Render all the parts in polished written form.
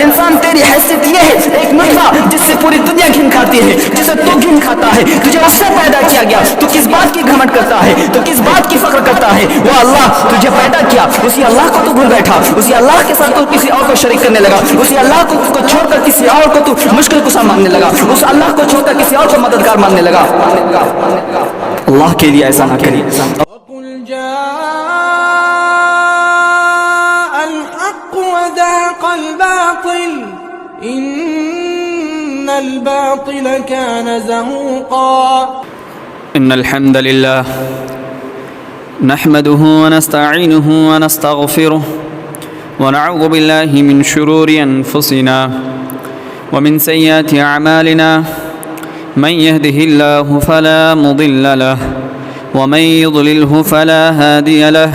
انسان تیری حیثیت یہ ہے ایک نطفہ جس سے پوری دنیا گھن کھاتی ہے، جسے تو گھن کھاتا ہے، تجھے اس سے پیدا کیا گیا، تو کس بات کی گھمنڈ کرتا ہے، تو کس بات کی فخر کرتا ہے؟ وہ اللہ تجھے پیدا کیا، اسی اللہ کو تو بھول بیٹھا، اسی اللہ کے ساتھ تو کسی اور کو شریک کرنے لگا، اسی اللہ کو چھوڑ کر کسی اور کو تو مشکل کشا ماننے لگا، اس اللہ کو چھوڑ کر کسی اور کو مددگار ماننے لگا۔ اللہ کے لیے ایسا نہ کریے۔ وَقُلْ جَاءَ الْحَقُّ وَزَهَقَ الْبَاطِلُ إِنَّ الْبَاطِلَ كَانَ زَهُوقًا۔ إن الحمد لله نحمده ونستعينه ونستغفره ونعوذ بالله من شرور أنفسنا ومن سيئات أعمالنا، من يهده الله فلا مضل له ومن يضلله فلا هادي له،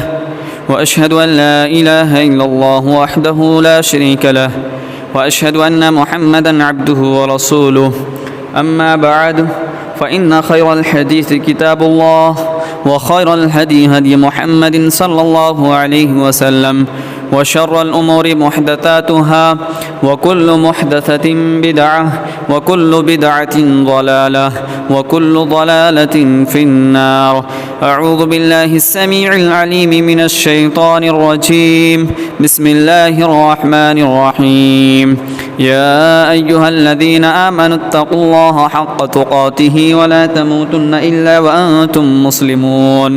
وأشهد أن لا إله إلا الله وحده لا شريك له، وأشهد أن محمدا عبده ورسوله. أما بعد فإن خير الحديث كتاب الله، وخير الهدي هدي محمد صلى الله عليه وسلم، وشر الأمور محدثاتها، وكل محدثة بدعة، وكل بدعة ضلالة، وكل ضلالة في النار. أعوذ بالله السميع العليم من الشيطان الرجيم. بسم الله الرحمن الرحيم. يا أيها الذين آمنوا اتقوا الله حق تقاته ولا تموتن إلا وأنتم مسلمون.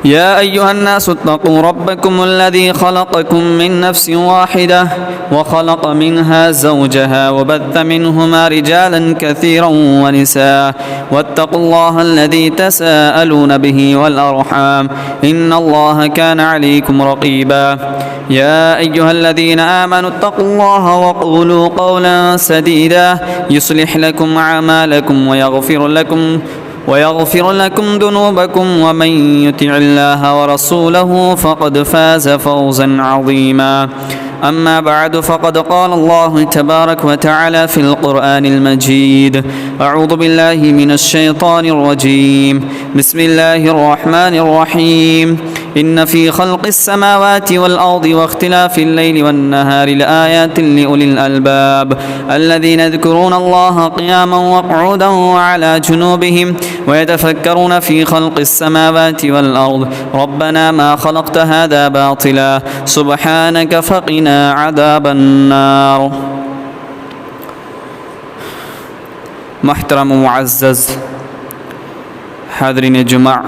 يا أيها الناس اتقوا ربكم الذي خلقكم من نفس واحدة وخلق منها زوجها وبث منهما رجالا كثيرا ونساء، واتقوا الله الذي تساءلون به والأرحام إن الله كان عليكم رقيبا. يا أيها الذين آمنوا اتقوا الله وقولوا قولا سديدا يصلح لكم أعمالكم ويغفر لكم ذنوبكم، ومن يطع الله ورسوله فقد فاز فوزا عظيما. أما بعد فقد قال الله تبارك وتعالى في القرآن المجيد: أعوذ بالله من الشيطان الرجيم. بسم الله الرحمن الرحيم. إن في خلق السماوات والأرض واختلاف الليل والنهار لآيات لأولي الألباب الذين يذكرون الله قياما وقعودا وعلى جنوبهم ويتفكرون في خلق السماوات والأرض ربنا ما خلقت هذا باطلا سبحانك فقنا عذاب النار. محترم و معزز حاضرین جمع،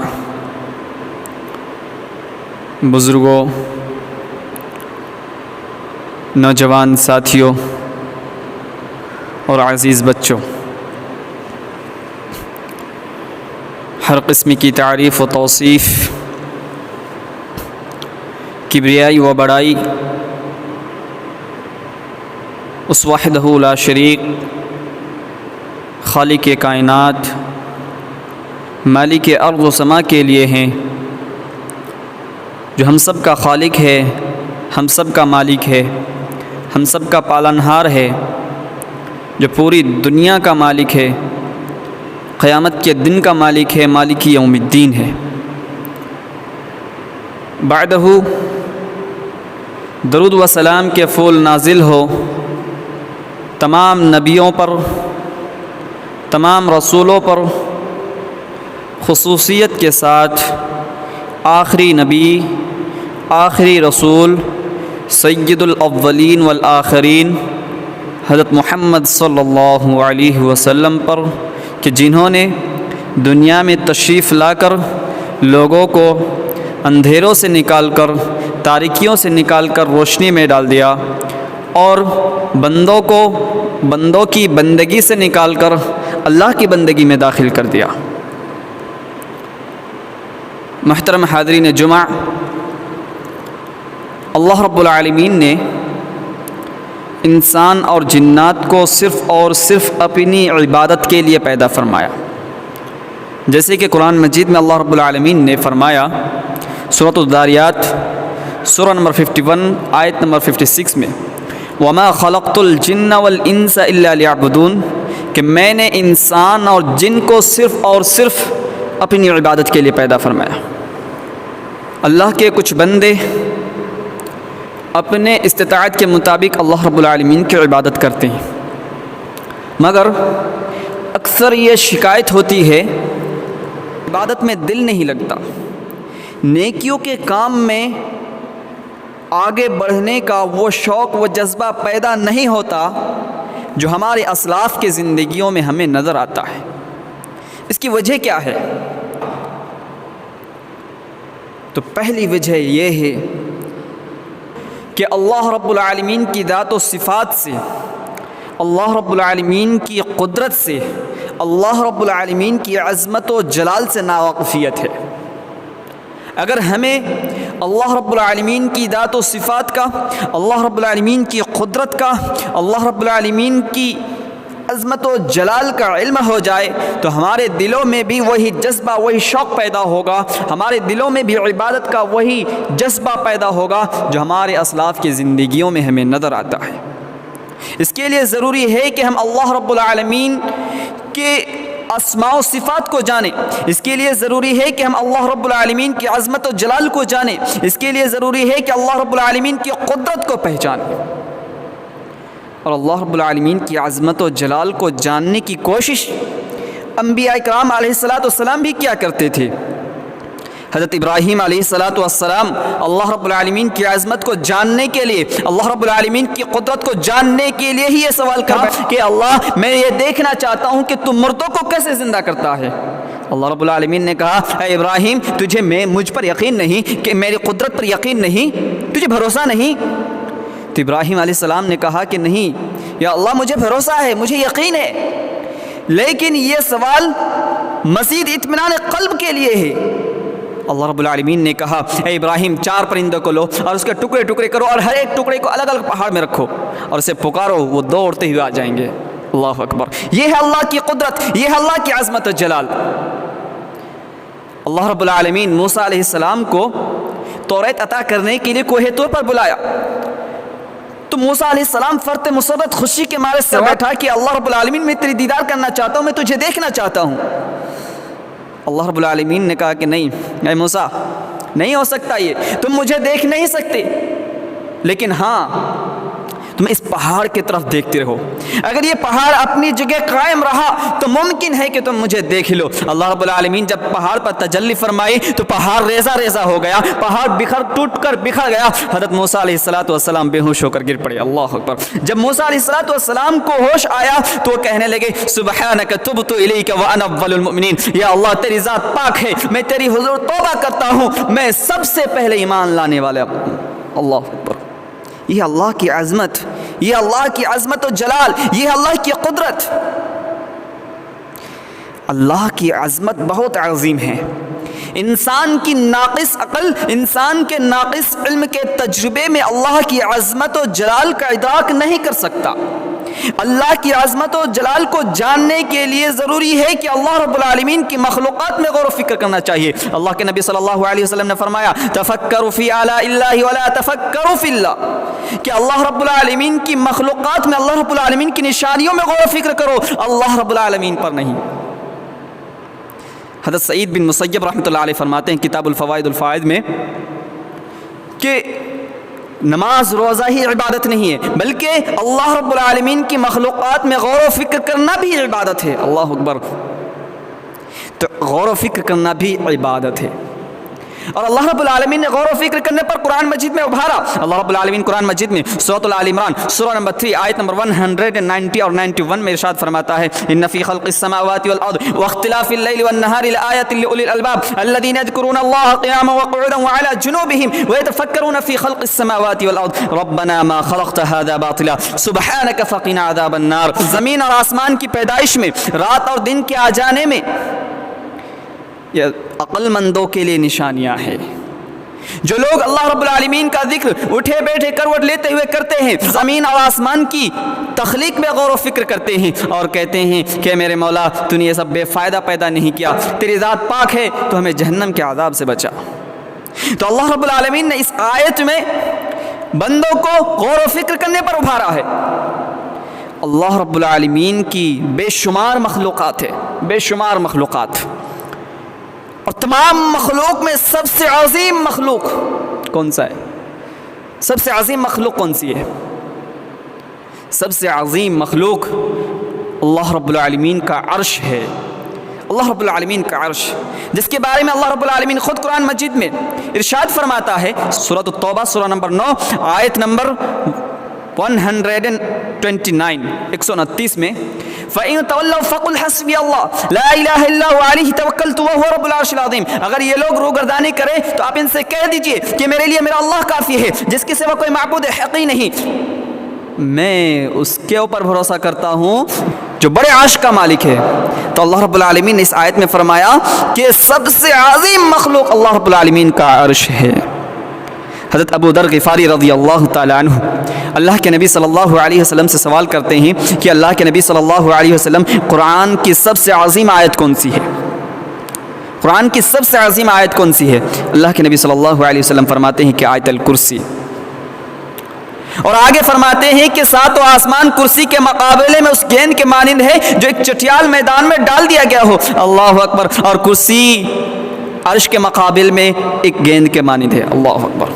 بزرگوں، نوجوان ساتھیوں اور عزیز بچوں، ہر قسم کی تعریف و توصیف، کبریائی و بڑائی اس وحدہ لا شریک خالق کائنات مالک ارض و سما کے لیے ہیں، جو ہم سب کا خالق ہے، ہم سب کا مالک ہے، ہم سب کا پالنہار ہے، جو پوری دنیا کا مالک ہے، قیامت کے دن کا مالک ہے، مالک یوم الدین ہے۔ بعدہ درود و سلام کے پھول نازل ہو تمام نبیوں پر، تمام رسولوں پر، خصوصیت کے ساتھ آخری نبی، آخری رسول، سید الاولین والآخرین حضرت محمد صلی اللہ علیہ وسلم پر، کہ جنہوں نے دنیا میں تشریف لا کر لوگوں کو اندھیروں سے نکال کر، تاریکیوں سے نکال کر روشنی میں ڈال دیا، اور بندوں کو بندوں کی بندگی سے نکال کر اللہ کی بندگی میں داخل کر دیا۔ محترم حاضرین جمع، اللہ رب العالمین نے انسان اور جنات کو صرف اور صرف اپنی عبادت کے لیے پیدا فرمایا، جیسے کہ قرآن مجید میں اللہ رب العالمین نے فرمایا سورۃ الذاریات سورہ نمبر 51 آیت نمبر 56 میں، وَمَا خَلَقْتُ الْجِنَّ وَالْإِنسَ إِلَّا لِيَعْبُدُونَ، کہ میں نے انسان اور جن کو صرف اور صرف اپنی عبادت کے لیے پیدا فرمایا۔ اللہ کے کچھ بندے اپنے استطاعت کے مطابق اللہ رب العالمین کی عبادت کرتے ہیں، مگر اکثر یہ شکایت ہوتی ہے عبادت میں دل نہیں لگتا، نیکیوں کے کام میں آگے بڑھنے کا وہ شوق و جذبہ پیدا نہیں ہوتا جو ہمارے اسلاف کے زندگیوں میں ہمیں نظر آتا ہے۔ اس کی وجہ کیا ہے؟ تو پہلی وجہ یہ ہے کہ اللہ رب العالمین کی ذات و صفات سے، اللہ رب العالمین کی قدرت سے، اللہ رب العالمین کی عظمت و جلال سے ناواقفیت ہے۔ اگر ہمیں اللہ رب العالمین کی ذات و صفات کا، اللہ رب العالمین کی قدرت کا، اللہ رب العالمین کی عظمت و جلال کا علم ہو جائے تو ہمارے دلوں میں بھی وہی جذبہ، وہی شوق پیدا ہوگا، ہمارے دلوں میں بھی عبادت کا وہی جذبہ پیدا ہوگا جو ہمارے اسلاف کی زندگیوں میں ہمیں نظر آتا ہے۔ اس کے لیے ضروری ہے کہ ہم اللہ رب العالمین کے اسماء و صفات کو جانیں، اس کے لیے ضروری ہے کہ ہم اللہ رب العالمین کی عظمت و جلال کو جانیں، اس کے لیے ضروری ہے کہ اللہ رب العالمین کی قدرت کو پہچانیں۔ اور اللہ رب العالمین کی عظمت و جلال کو جاننے کی کوشش انبیاء کرام علیہ السلام بھی کیا کرتے تھے۔ حضرت ابراہیم علیہ السلام اللہ رب العالمین کی عظمت کو جاننے کے لیے، اللہ رب العالمین کی قدرت کو جاننے کے لیے ہی یہ سوال کرا کہ اللہ میں یہ دیکھنا چاہتا ہوں کہ تم مردوں کو کیسے زندہ کرتا ہے۔ اللہ رب العالمین نے کہا اے ابراہیم تجھے مجھ پر یقین نہیں، کہ میری قدرت پر یقین نہیں، تجھے بھروسہ نہیں؟ تو ابراہیم علیہ السلام نے کہا کہ نہیں یا اللہ مجھے بھروسہ ہے، مجھے یقین ہے، لیکن یہ سوال مزید اطمینان قلب کے لیے ہے۔ اللہ رب العالمین نے کہا اے ابراہیم 4 پرندوں کو لو اور اس کے ٹکڑے ٹکڑے کرو اور ہر ایک ٹکڑے کو الگ الگ پہاڑ میں رکھو اور اسے پکارو، وہ دوڑتے ہوئے آ جائیں گے۔ اللہ اکبر، یہ ہے اللہ کی قدرت، یہ ہے اللہ کی عظمت و جلال۔ اللہ رب العالمین موسیٰ علیہ السلام کو توریت عطا کرنے کے لیے کوہ طور پر بلایا تو موسیٰ علیہ السلام فرط مسرت خوشی کے مارے سے بیٹھا کہ اللہ رب العالمین میں تیری دیدار کرنا چاہتا ہوں، میں تجھے دیکھنا چاہتا ہوں۔ اللہ رب العالمین نے کہا کہ نہیں اے موسیٰ، نہیں ہو سکتا، یہ تم مجھے دیکھ نہیں سکتے، لیکن ہاں تم اس پہاڑ کی طرف دیکھتے رہو، اگر یہ پہاڑ اپنی جگہ قائم رہا تو ممکن ہے کہ تم مجھے دیکھ لو۔ اللہ رب العالمین جب پہاڑ پر تجلی فرمائی تو پہاڑ ریزہ ریزہ ہو گیا، پہاڑ ٹوٹ کر بکھر گیا، حضرت موسیٰ علیہ السلام بے ہوش ہو کر گر پڑے۔ اللہ اکبر، جب موسیٰ علیہ السلام کو ہوش آیا تو وہ کہنے لگے سبحانک تبت الیک وانا اول المؤمنین، یا اللہ تیری ذات پاک ہے، میں تیری حضور توبہ کرتا ہوں، میں سب سے پہلے ایمان لانے والا ہوں۔ اللہ اکبر، یہ اللہ کی عظمت، یہ اللہ کی عظمت و جلال، یہ اللہ کی قدرت۔ اللہ کی عظمت بہت عظیم ہے، انسان کی ناقص عقل، انسان کے ناقص علم کے تجربے میں اللہ کی عظمت و جلال کا ادراک نہیں کر سکتا۔ اللہ کی عظمت و جلال کو جاننے کے لیے ضروری ہے کہ اللہ رب العالمین کی مخلوقات میں غور و فکر کرنا چاہیے۔ اللہ کے نبی صلی اللہ علیہ وسلم نے فرمایا تفکروا فی آلاء اللہ ولا تفکروا فی اللہ، کہ اللہ رب العالمین کی مخلوقات میں، اللہ رب العالمین کی نشانیوں میں غور و فکر کرو، اللہ رب العالمین پر نہیں۔ حضرت سعید بن مسیب رحمۃ اللہ علیہ فرماتے ہیں کتاب الفوائد الفائد میں کہ نماز روزہ ہی عبادت نہیں ہے، بلکہ اللہ رب العالمین کی مخلوقات میں غور و فکر کرنا بھی عبادت ہے۔ اللہ اکبر، تو غور و فکر کرنا بھی عبادت ہے۔ اور اللہ رب العالمین نے غور و فکر کرنے پر قرآن مجید میں ابھارا۔ اللہ رب العالمین قرآن مجید میں سورۃ آل عمران سورہ نمبر 3 آیت نمبر 190 اور 91 میں ارشاد فرماتا ہے ان فی خلق السماوات والارض واختلاف الليل والنهار لآیات لأولی الالباب الذین یذکرون اللہ قیاما وقعودا وعلی جنوبهم ویتفکرون فی خلق السماوات والارض ربنا ما خلقت هذا باطلا سبحانک فقنا عذاب النار۔ زمین اور آسمان کی پیدائش میں، رات اور دن کے آ جانے میں یہ عقل مندوں کے لیے نشانیاں ہیں۔ جو لوگ اللہ رب العالمین کا ذکر اٹھے بیٹھے کروٹ لیتے ہوئے کرتے ہیں، زمین اور آسمان کی تخلیق میں غور و فکر کرتے ہیں اور کہتے ہیں کہ میرے مولا تو نے یہ سب بے فائدہ پیدا نہیں کیا، تیری ذات پاک ہے تو ہمیں جہنم کے عذاب سے بچا۔ تو اللہ رب العالمین نے اس آیت میں بندوں کو غور و فکر کرنے پر ابھارا ہے۔ اللہ رب العالمین کی بے شمار مخلوقات ہے، بے شمار مخلوقات، اور تمام مخلوق میں سب سے عظیم مخلوق کون سا ہے؟ سب سے عظیم مخلوق کون سی ہے؟ سب سے عظیم مخلوق اللہ رب العالمین کا عرش ہے. اللہ رب العالمین کا عرش، جس کے بارے میں اللہ رب العالمین خود قرآن مجید میں ارشاد فرماتا ہے، سورۃ التوبہ سورہ نمبر 9 آیت نمبر 129 129 میں، فَإِن تَوَلَّوْا فَقُلْ حَسْبِيَ اللَّهُ لَا إِلَٰهَ إِلَّا هُوَ عَلَيْهِ تَوَكَّلْتُ وَهُوَ رَبُّ الْعَرْشِ الْعَظِيمِ. اگر یہ لوگ روگردانی کریں تو آپ ان سے کہہ دیجئے کہ میرے لیے میرا اللہ کافی ہے، جس کے سوا کوئی معبود حقیقی نہیں، میں اس کے اوپر بھروسہ کرتا ہوں جو بڑے عرش کا مالک ہے. تو اللہ رب العالمین نے اس آیت میں فرمایا کہ سب سے عظیم مخلوق اللہ رب العالمین کا عرش ہے. حضرت ابو ذر غفاری رضی اللہ تعالیٰ عنہ اللہ کے نبی صلی اللہ علیہ وسلم سے سوال کرتے ہیں کہ اللہ کے نبی صلی اللہ علیہ وسلم، قرآن کی سب سے عظیم آیت کون سی ہے؟ قرآن کی سب سے عظیم آیت کون سی ہے؟ اللہ کے نبی صلی اللہ علیہ وسلم فرماتے ہیں کہ آیت الکرسی. اور آگے فرماتے ہیں کہ ساتوں آسمان کرسی کے مقابلے میں اس گیند کے مانند ہے جو ایک چٹیال میدان میں ڈال دیا گیا ہو. اللہ اکبر. اور کرسی عرش کے مقابل میں ایک گیند کے مانند ہے. اللہ اکبر.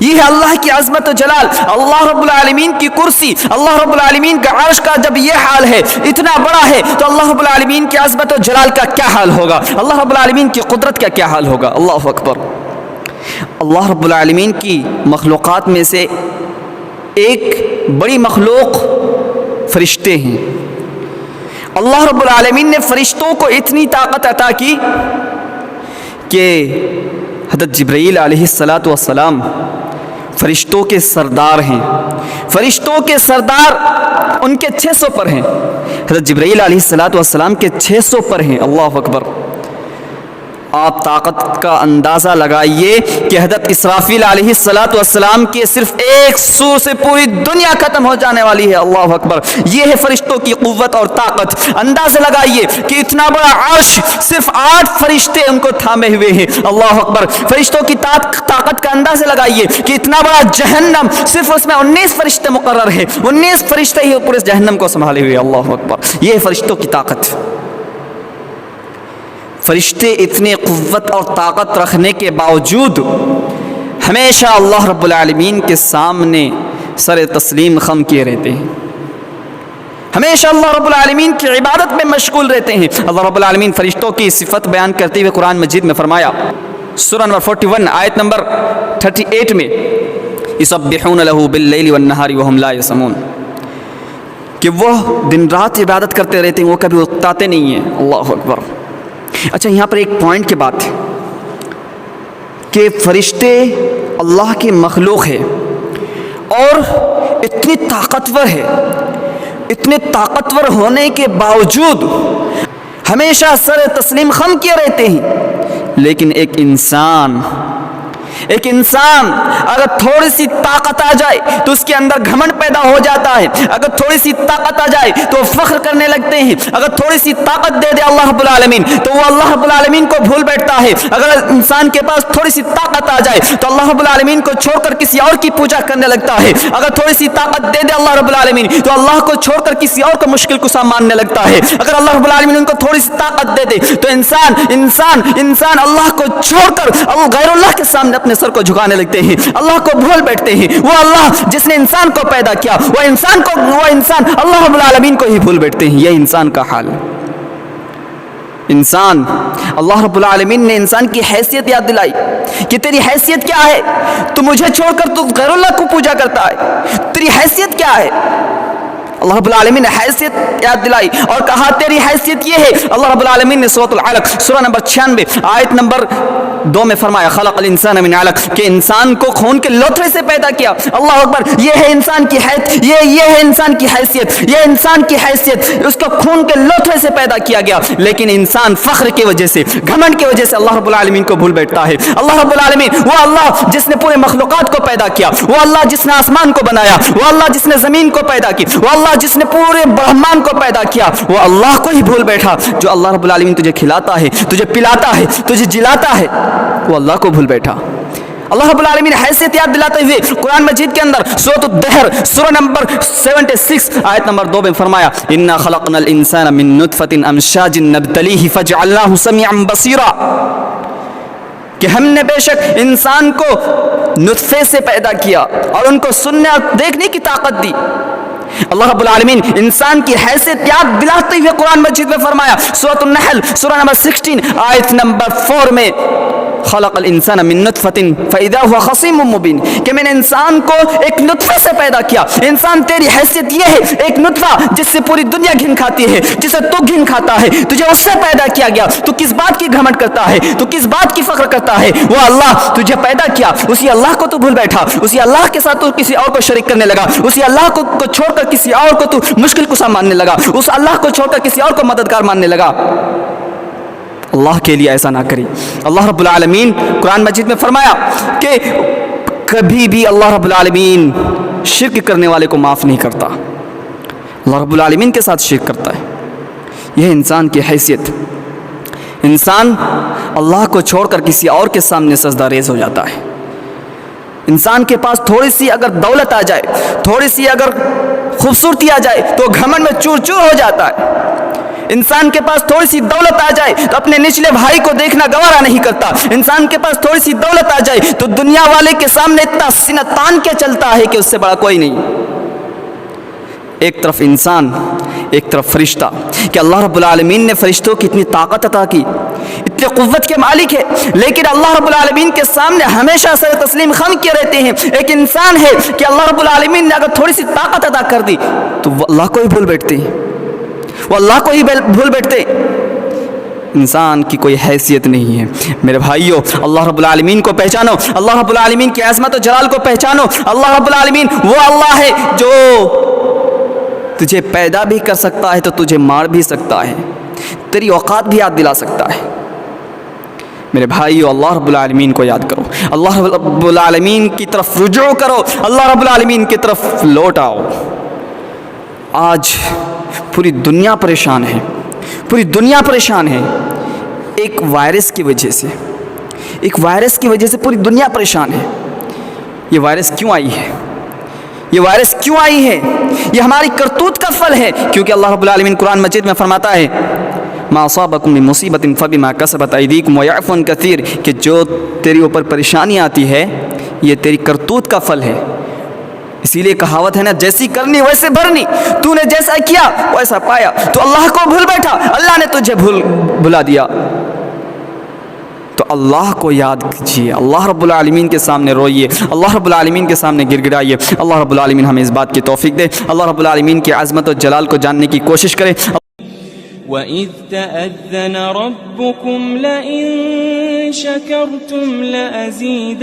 یہ ہے اللہ کی عظمت و جلال، اللہ رب العالمین کی کرسی، اللہ رب العالمین کا عرش کا جب یہ حال ہے، اتنا بڑا ہے، تو اللہ رب العالمین کی عظمت و جلال کا کیا حال ہوگا، اللہ رب العالمین کی قدرت کا کیا حال ہوگا. اللہ اکبر. اللہ رب العالمین کی مخلوقات میں سے ایک بڑی مخلوق فرشتے ہیں. اللہ رب العالمین نے فرشتوں کو اتنی طاقت عطا کی کہ حضرت جبرائیل علیہ السلام فرشتوں کے سردار ہیں. فرشتوں کے سردار ان کے 600 پر ہیں. حضرت جبرائیل علیہ السلام کے 600 پر ہیں. اللہ اکبر. آپ طاقت کا اندازہ لگائیے کہ حضرت اسرافیل علیہ السلام کے صرف ایک سور سے پوری دنیا ختم ہو جانے والی ہے. اللہ اکبر. یہ ہے فرشتوں کی قوت اور طاقت. اندازہ لگائیے کہ اتنا بڑا عرش صرف 8 فرشتے ان کو تھامے ہوئے ہیں. اللہ اکبر. فرشتوں کی طاقت کا اندازہ لگائیے کہ اتنا بڑا جہنم صرف اس میں 19 فرشتے مقرر ہیں. 19 فرشتے ہی پورے جہنم کو سنبھالے ہوئے. اللہ اکبر. یہ ہے فرشتوں کی طاقت. فرشتے اتنے قوت اور طاقت رکھنے کے باوجود ہمیشہ اللہ رب العالمین کے سامنے سر تسلیم خم کیے رہتے ہیں. ہمیشہ اللہ رب العالمین کی عبادت میں مشغول رہتے ہیں. اللہ رب العالمین فرشتوں کی صفت بیان کرتے ہوئے قرآن مجید میں فرمایا، سورہ نمبر 41 آیت نمبر 38 میں، یسبحون لہ باللیل والنہار وہم لا یسمون، کہ وہ دن رات عبادت کرتے رہتے ہیں، وہ کبھی اکتاتے نہیں ہیں. اللہ اکبر. اچھا، یہاں پر ایک پوائنٹ کی بات ہے کہ فرشتے اللہ کی مخلوق ہے اور اتنی طاقتور ہے. اتنے طاقتور ہونے کے باوجود ہمیشہ سر تسلیم خم کیے رہتے ہیں. لیکن ایک انسان اگر تھوڑی سی طاقت آ جائے تو اس کے اندر گھمنڈ پیدا ہو جاتا ہے. اگر تھوڑی سی طاقت آ جائے تو فخر کرنے لگتے ہیں. اگر تھوڑی سی طاقت دے دے اللہ رب العالمین تو وہ اللہ رب العالمین کو بھول بیٹھتا ہے. اگر انسان کے پاس تھوڑی سی طاقت آ جائے تو اللہ رب العالمین کو چھوڑ کر کسی اور کی پوجا کرنے لگتا ہے. اگر تھوڑی سی طاقت دے دے اللہ رب العالمین تو اللہ کو چھوڑ کر کسی اور کو مشکل کشا ماننے لگتا ہے. اگر اللہ رب العالمین ان کو تھوڑی سی طاقت دے دے تو انسان اللہ کو چھوڑ کر غیر اللہ کے سامنے اپنے سر کو جھکانے لگتے ہیں، اللہ کو بھول بیٹھتے ہیں. وہ اللہ جس نے انسان کو پیدا کیا، وہ انسان اللہ رب العالمین کو ہی بھول بیٹھتے ہیں. یہ انسان کا حال. انسان، اللہ رب العالمین نے انسان کی حیثیت یاد دلائی کہ تیری حیثیت کیا ہے. تو مجھے چھوڑ کر تو غیر اللہ کو پوجا کرتا ہے. تیری حیثیت کیا ہے؟ اللہ رب العالمین نے حیثیت یاد دلائی اور کہا تیری حیثیت یہ ہے. اللہ رب العالمین نے سورۃ العلق سورہ نمبر 96 آیت نمبر 2 میں فرمایا، خلق الانسان من علق، کہ انسان کو خون کے لوتھڑے سے پیدا کیا. اللہ اکبر. یہ ہے انسان کی حیثیت، یہ ہے انسان کی حیثیت، یہ انسان کی حیثیت. اس کو خون کے لوتھڑے سے پیدا کیا گیا. لیکن انسان فخر کی وجہ سے، گھمنڈ کی وجہ سے اللہ رب العالمین کو بھول بیٹھتا ہے. اللہ رب العالمین وہ اللہ جس نے پورے مخلوقات کو پیدا کیا، وہ اللہ جس نے آسمان کو بنایا، وہ اللہ جس نے زمین کو پیدا کی، وہ اللہ جس نے پورے برہمان کو پیدا کیا، وہ اللہ کو ہی بھول بیٹھا. جو اللہ رب العالمین تجھے کھلاتا ہے، تجھے پلاتا ہے، تجھے جلاتا ہے، وہ اللہ کو بھول بیٹھا. اللہ رب العالمین حیثیت یاد دلاتے ہوئے قرآن مجید کے اندر سورۃ الدہر سورہ نمبر 76 آیت نمبر 2 میں فرمایا، انا خلقنا الانسان من نطفۃ امشاج نبتلیہ فجعلناہ سمیعا بصیرا، کہ ہم نے بے شک انسان کو نطفے سے پیدا کیا اور ان کو سننے اور دیکھنے کی طاقت دی. اللہ رب العالمین انسان کی حیثیت یاد دلاتے ہوئے قرآن مجید میں فرمایا سورۃ النحل سورہ نمبر 16 آیت نمبر 4 میں خلق الانسان من نطفۃ فاذا هو خصیم مبین کہ میں نے انسان کو ایک نطفے سے پیدا کیا. انسان تیری حیثیت یہ ہے ایک نطفہ جس سے پوری دنیا گھن کھاتی ہے, جسے تو گھن کھاتا ہے, تجھے اس سے پیدا کیا گیا. تو کس بات کی گھمنڈ کرتا ہے, تو کس بات کی فخر کرتا ہے؟ وہ اللہ تجھے پیدا کیا, اسی اللہ کو تو بھول بیٹھا, اسی اللہ کے ساتھ تو کسی اور کو شریک کرنے لگا, اسی اللہ کو چھوڑ کر کسی اور کو تو مشکل کشا ماننے لگا, اس اللہ کو چھوڑ کر کسی اور کو مددگار ماننے لگا. اللہ کے لیے ایسا نہ کری. اللہ رب العالمین قرآن مجید میں فرمایا کہ کبھی بھی اللہ رب العالمین شرک کرنے والے کو معاف نہیں کرتا. اللہ رب العالمین کے ساتھ شرک کرتا ہے. یہ انسان کی حیثیت. انسان اللہ کو چھوڑ کر کسی اور کے سامنے سجدہ ریز ہو جاتا ہے. انسان کے پاس تھوڑی سی اگر دولت آ جائے, تھوڑی سی اگر خوبصورتی آ جائے تو گھمنڈ میں چور چور ہو جاتا ہے. انسان کے پاس تھوڑی سی دولت آ جائے تو اپنے نچلے بھائی کو دیکھنا گوارا نہیں کرتا. انسان کے پاس تھوڑی سی دولت آ جائے تو دنیا والے کے سامنے اتنا سینہ تان کے چلتا ہے کہ اس سے بڑا کوئی نہیں. ایک طرف انسان, ایک طرف فرشتہ, کہ اللہ رب العالمین نے فرشتوں کی اتنی طاقت عطا کی, اتنے قوت کے مالک ہے, لیکن اللہ رب العالمین کے سامنے ہمیشہ سر تسلیم خم کیے رہتے ہیں. ایک انسان ہے کہ اللہ رب العالمین نے اگر تھوڑی سی طاقت عطا کر دی تو وہ اللہ کو ہی بھول بیٹھتے ہیں, وہ اللہ کو ہی بھول بیٹھتے. انسان کی کوئی حیثیت نہیں ہے. میرے بھائیوں, اللہ رب العالمین کو پہچانو, اللہ رب العالمین کی عظمت و جلال کو پہچانو. اللہ رب العالمین وہ اللہ ہے جو تجھے پیدا بھی کر سکتا ہے تو تجھے مار بھی سکتا ہے, تیری اوقات بھی یاد دلا سکتا ہے. میرے بھائیو, اللہ رب العالمین کو یاد کرو, اللہ رب العالمین کی طرف رجوع کرو, اللہ رب العالمین کی طرف لوٹ آؤ. آج پوری دنیا پریشان ہے, پوری دنیا پریشان ہے ایک وائرس کی وجہ سے. ایک وائرس کی وجہ سے پوری دنیا پریشان ہے. یہ وائرس کیوں آئی ہے؟ یہ وائرس کیوں آئی ہے؟ یہ ہماری کرتوت کا پھل ہے, کیونکہ اللہ رب العالمین قرآن مجید میں فرماتا ہے ما اصابکم من مصیبت فبما کسبت ایدیکم ویعفو عن کثیر, کہ جو تیری اوپر پریشانی آتی ہے یہ تیری کرتوت کا پھل ہے. اسی لیے کہاوت ہے نا, جیسی کرنی ویسے بھرنی, تو نے جیسا کیا ویسا پایا. تو اللہ کو بھول بیٹھا, اللہ نے تجھے بھلا دیا. تو اللہ کو یاد کیجیے, اللہ رب العالمین کے سامنے روئیے, اللہ رب العالمین کے سامنے گر گڑائیے. اللہ رب العالمین ہمیں اس بات کی توفیق دے. اللہ رب العالمین کی عظمت و جلال کو جاننے کی کوشش کرے. وَإِذْ تَأَذَّنَ رَبُّكُمْ لَئِن شَكَرْتُمْ لَأَزِيدَنَّكُمْ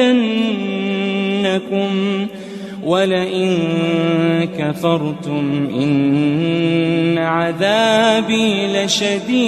وَلَئِن كَفَرْتُمْ إِنَّ عَذَابِي لَشَدِيدٌ.